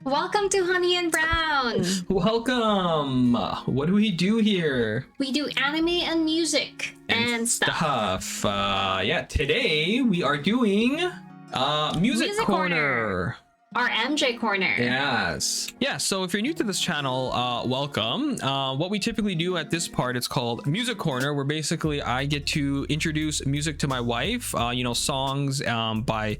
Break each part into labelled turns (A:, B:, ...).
A: Welcome to Honey and Brown.
B: Welcome. What do we do here?
A: We do anime and music and stuff.
B: Yeah, today we are doing music corner.
A: Our MJ corner.
B: Yes. Yeah, so if you're new to this channel, welcome. What we typically do at this part, it's called Music Corner, where basically I get to introduce music to my wife, songs by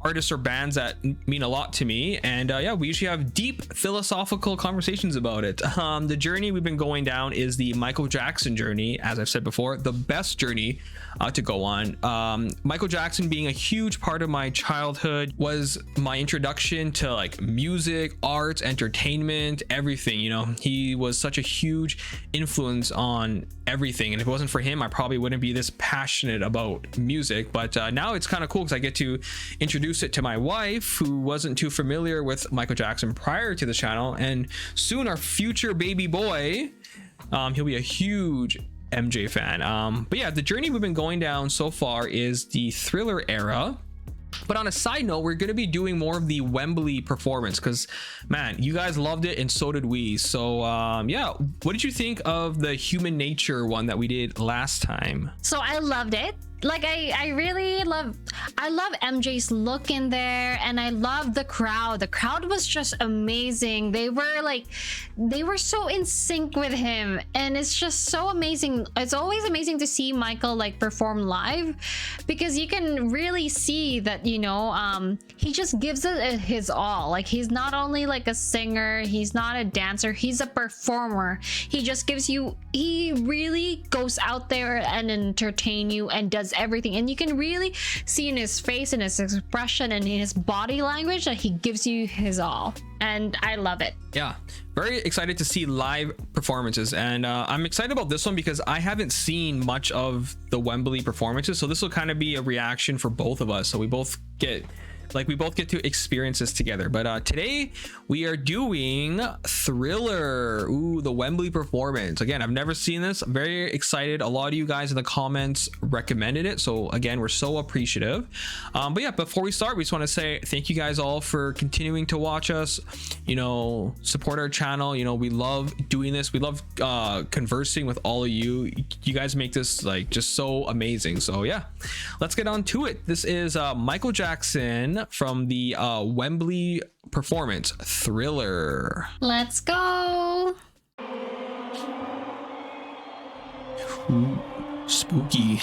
B: artists or bands that mean a lot to me, and yeah, we usually have deep philosophical conversations about it. The journey we've been going down is the Michael Jackson journey, as I've said before, the best journey to go on. Michael Jackson being a huge part of my childhood, was my introduction to like music, arts, entertainment, everything. He was such a huge influence on everything, and if it wasn't for him, I probably wouldn't be this passionate about music. But now it's kind of cool because I get to introduce it to my wife, who wasn't too familiar with Michael Jackson prior to the channel, and soon our future baby boy, he'll be a huge MJ fan. But yeah, the journey we've been going down so far is the Thriller era. But on a side note, we're going to be doing more of the Wembley performance because, man, you guys loved it and so did we. So yeah, what did you think of the Human Nature one that we did last time?
A: So I loved it. Like I love MJ's look in there, and I love the crowd. The crowd was just amazing. They were so in sync with him, and it's just so amazing. It's always amazing to see Michael like perform live, because you can really see that he just gives it his all. Like, he's not only like a singer, he's not a dancer, he's a performer. He really goes out there and entertain you and does everything, and you can really see in his face and his expression and in his body language that he gives you his all, and I love it.
B: Yeah, very excited to see live performances, and I'm excited about this one because I haven't seen much of the Wembley performances, so this will kind of be a reaction for both of us, so we both get to experience this together. But today we are doing Thriller. Ooh, the Wembley performance. Again, I've never seen this. I'm very excited. A lot of you guys in the comments recommended it, so again, we're so appreciative. But yeah, before we start, we just want to say thank you guys all for continuing to watch us, support our channel. We love doing this. We love conversing with all of you. You guys make this like just so amazing. So yeah, let's get on to it. This is Michael Jackson from the Wembley performance, Thriller.
A: Let's go.
B: Ooh, spooky.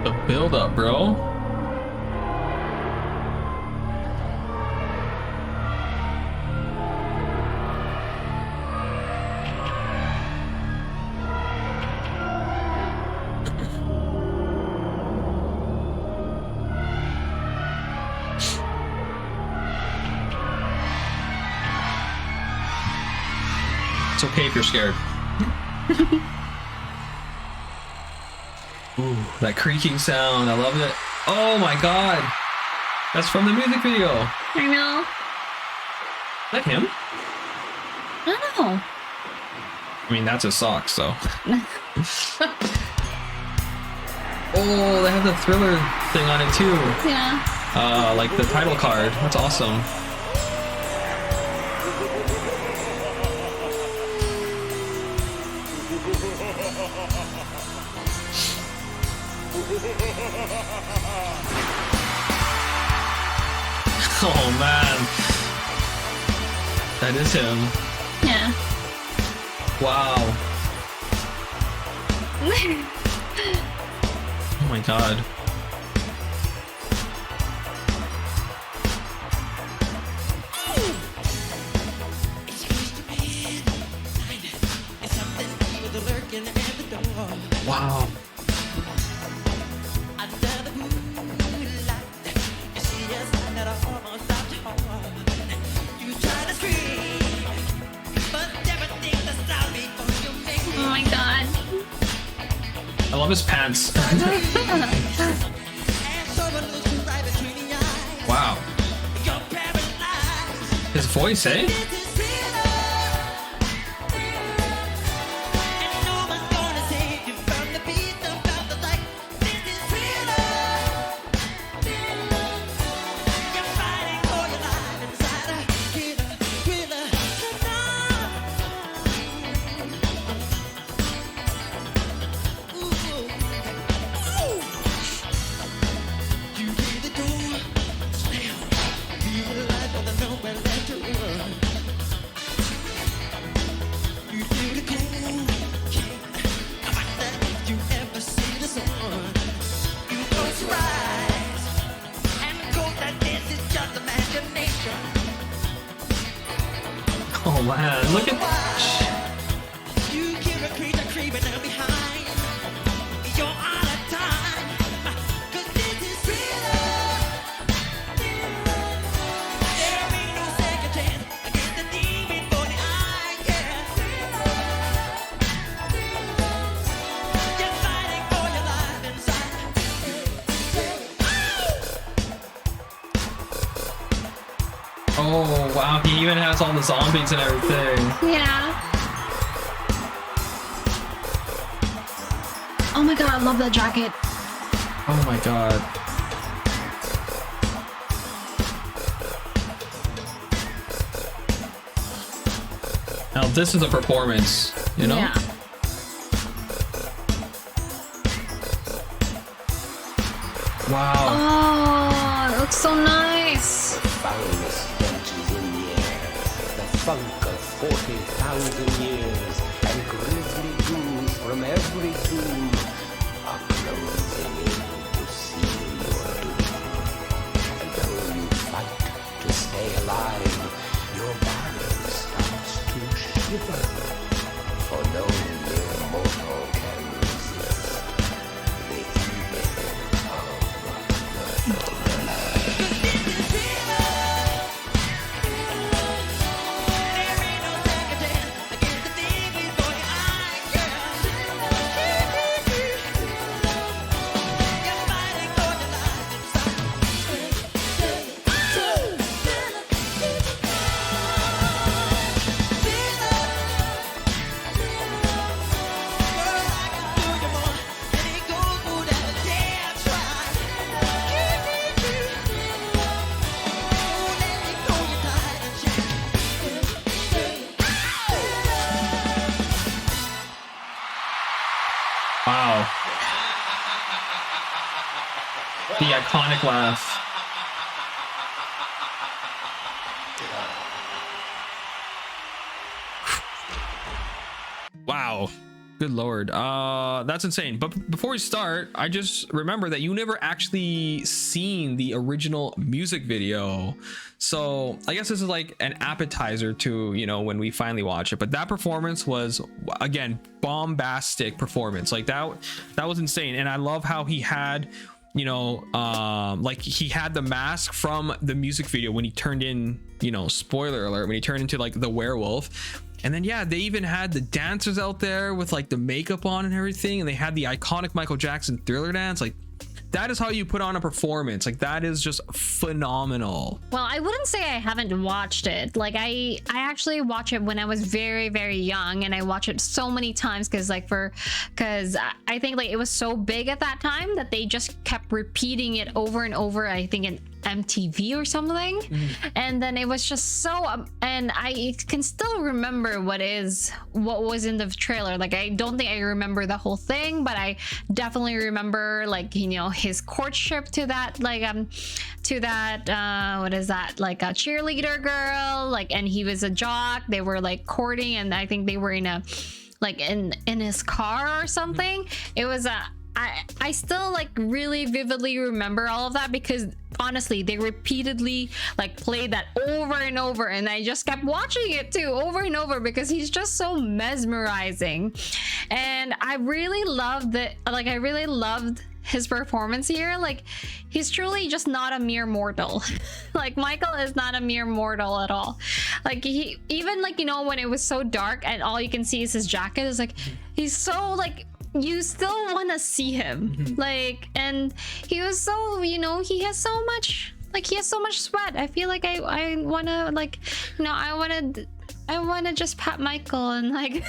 B: The build up, bro. It's okay if you're scared. Ooh, that creaking sound. I love it. Oh my god. That's from the music video.
A: I know.
B: Is that him?
A: I don't know.
B: I mean, that's a sock, so. Oh, they have the Thriller thing on it too.
A: Yeah.
B: Like the title card. That's awesome. Oh man, that is him.
A: Yeah.
B: Wow. Oh my god. Wow.
A: Oh my god.
B: I love his pants. Wow. His voice, eh? Oh man, look at
C: you hear a creature creeping down behind. You're out of time, 'cause this is thriller. There ain't no second chance against the demon for the eye. You're fighting for your life inside.
B: Oh wow, he even has all the zombies and everything.
A: Yeah. Oh my god, I love that jacket.
B: Oh my god. Now this is a performance, you know?
A: Yeah.
B: Wow.
A: Oh, it looks so nice.
D: Foulness belches in the air, the funk of 40,000 years, and grisly ghouls from every tomb are closing in to seal your doom. And though you fight to stay alive, your body starts to shiver, for no mere mortal can resist the evil of the
B: Wow. The iconic laugh. Wow. Good lord. That's insane. But before we start, I just remember that you never actually seen the original music video. So I guess this is like an appetizer to, you know, when we finally watch it. But that performance was, again, bombastic performance. Like that was insane. And I love how he had, you know, like he had the mask from the music video when he turned in, you know, spoiler alert, when he turned into like the werewolf. And then yeah, they even had the dancers out there with like the makeup on and everything, and they had the iconic Michael Jackson Thriller dance. Like that is how you put on a performance. Like that is just phenomenal.
A: Well, I wouldn't say I haven't watched it. Like I actually watched it when I was very, very young, and I watched it so many times because I think like it was so big at that time that they just kept repeating it over and over. I think in MTV or something. And then it was just so and I can still remember what was in the trailer. Like I don't think I remember the whole thing, but I definitely remember, like, you know, his courtship to that like what is that, like a cheerleader girl, like, and he was a jock. They were like courting, and I think they were in a like in his car or something. It was I still like really vividly remember all of that because honestly they repeatedly like played that over and over, and I just kept watching it too over and over because he's just so mesmerizing. And I really loved his performance here. Like he's truly just not a mere mortal. Like Michael is not a mere mortal at all. Like he even, like, you know, when it was so dark and all you can see is his jacket, is like he's so like you still want to see him. Like, and he was so, you know, he has so much like he has so much sweat. I feel like I wanna, like, you know, I wanna just pat Michael and like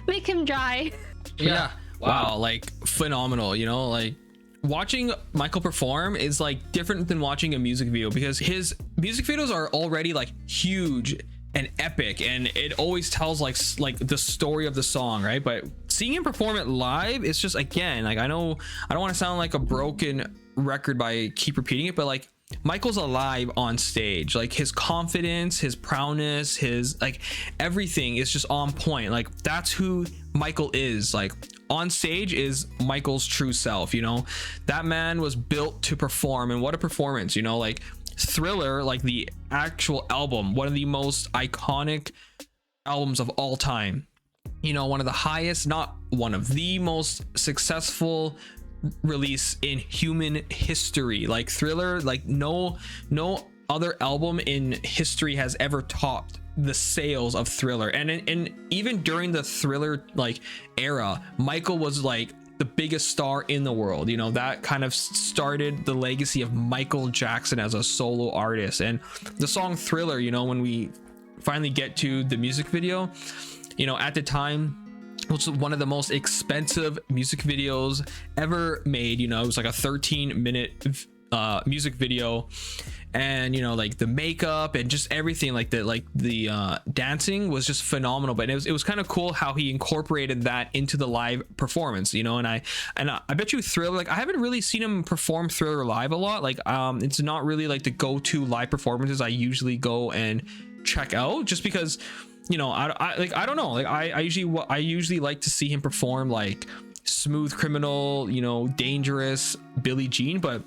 A: make him dry.
B: Yeah. Wow, like phenomenal, you know, like watching Michael perform is like different than watching a music video, because his music videos are already like huge and epic, and it always tells like the story of the song, right? But seeing him perform it live, it's just, again, like, I know I don't want to sound like a broken record by keep repeating it, but like Michael's alive on stage. Like his confidence, his prowess, his like everything is just on point. Like that's who Michael is. Like on stage is Michael's true self, you know. That man was built to perform, and what a performance, you know. Like Thriller, like the actual album, one of the most iconic albums of all time, you know, one of the highest, not one of the most successful release in human history. Like Thriller, like no other album in history has ever topped the sales of Thriller. And even during the Thriller like era, Michael was like the biggest star in the world, you know. That kind of started the legacy of Michael Jackson as a solo artist. And the song Thriller, you know, when we finally get to the music video, you know, at the time it was one of the most expensive music videos ever made. You know, it was like a 13-minute music video, and you know, like the makeup and just everything, like the dancing was just phenomenal. But it was kind of cool how he incorporated that into the live performance, you know. And I bet you Thriller, like I haven't really seen him perform Thriller live a lot. Like it's not really like the go-to live performances I usually go and check out, just because, you know, I don't know, like I usually like to see him perform like Smooth Criminal, you know, Dangerous, Billie Jean. But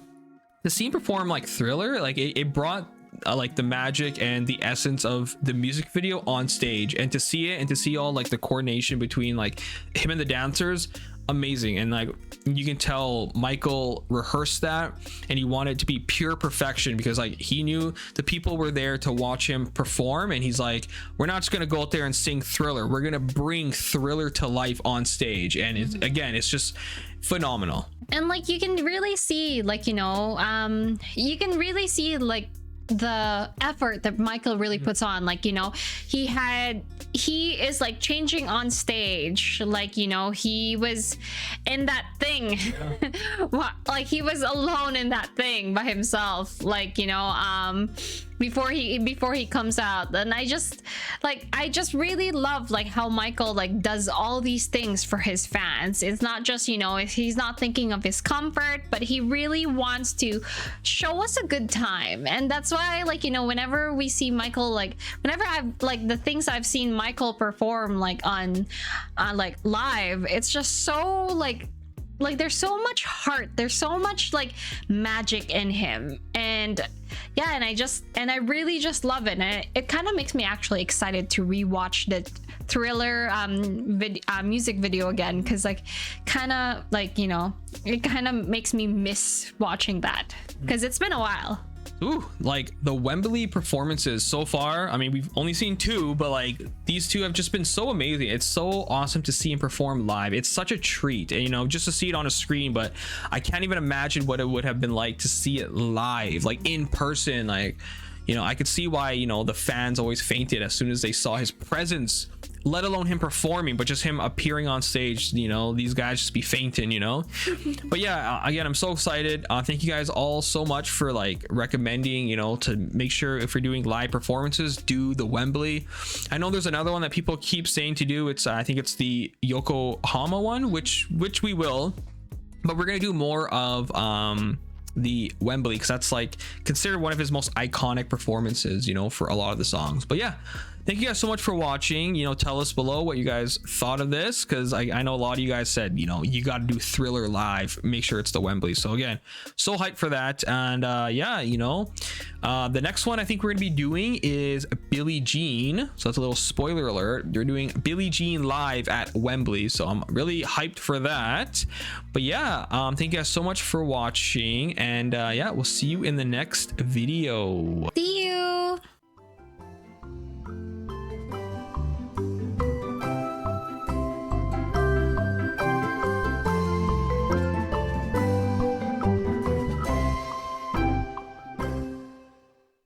B: to see him perform like Thriller, like it brought like the magic and the essence of the music video on stage, and to see it and to see all like the coordination between like him and the dancers, amazing. And like you can tell Michael rehearsed that, and he wanted it to be pure perfection, because like he knew the people were there to watch him perform, and he's like, we're not just gonna go out there and sing Thriller, we're gonna bring Thriller to life on stage. And it's just phenomenal.
A: And like you can really see, like, you know, you can really see like the effort that Michael really puts on. Like, you know, he is like changing on stage, like, you know, he was in that thing. Like he was alone in that thing by himself, like, you know, before he comes out. And I just really love like how Michael like does all these things for his fans. It's not just, you know, he's not thinking of his comfort, but he really wants to show us a good time. And that's why, like, you know, whenever we see Michael, like whenever I've like the things I've seen Michael perform like on like live, it's just so like there's so much heart, there's so much like magic in him. And yeah, and I really just love it. And it kind of makes me actually excited to rewatch the Thriller music video again, because like kind of like, you know, it kind of makes me miss watching that, because it's been a while.
B: Ooh, like the Wembley performances so far, I mean, we've only seen two, but like these two have just been so amazing. It's so awesome to see him perform live. It's such a treat, and you know, just to see it on a screen, but I can't even imagine what it would have been like to see it live, like in person. Like, you know, I could see why, you know, the fans always fainted as soon as they saw his presence, let alone him performing, but just him appearing on stage. You know, these guys just be fainting, you know. But yeah, again, I'm so excited. Thank you guys all so much for like recommending, you know, to make sure if we're doing live performances, do the Wembley. I know there's another one that people keep saying to do. It's I think it's the Yokohama one, which we will, but we're gonna do more of the Wembley, because that's like considered one of his most iconic performances, you know, for a lot of the songs. But yeah, thank you guys so much for watching. You know, tell us below what you guys thought of this, because I know a lot of you guys said, you know, you got to do Thriller live, make sure it's the Wembley. So again, so hyped for that. And yeah, you know, the next one I think we're gonna be doing is Billie Jean. So that's a little spoiler alert, they're doing Billie Jean live at Wembley, so I'm really hyped for that. But yeah, thank you guys so much for watching, and yeah, we'll see you in the next video.
A: See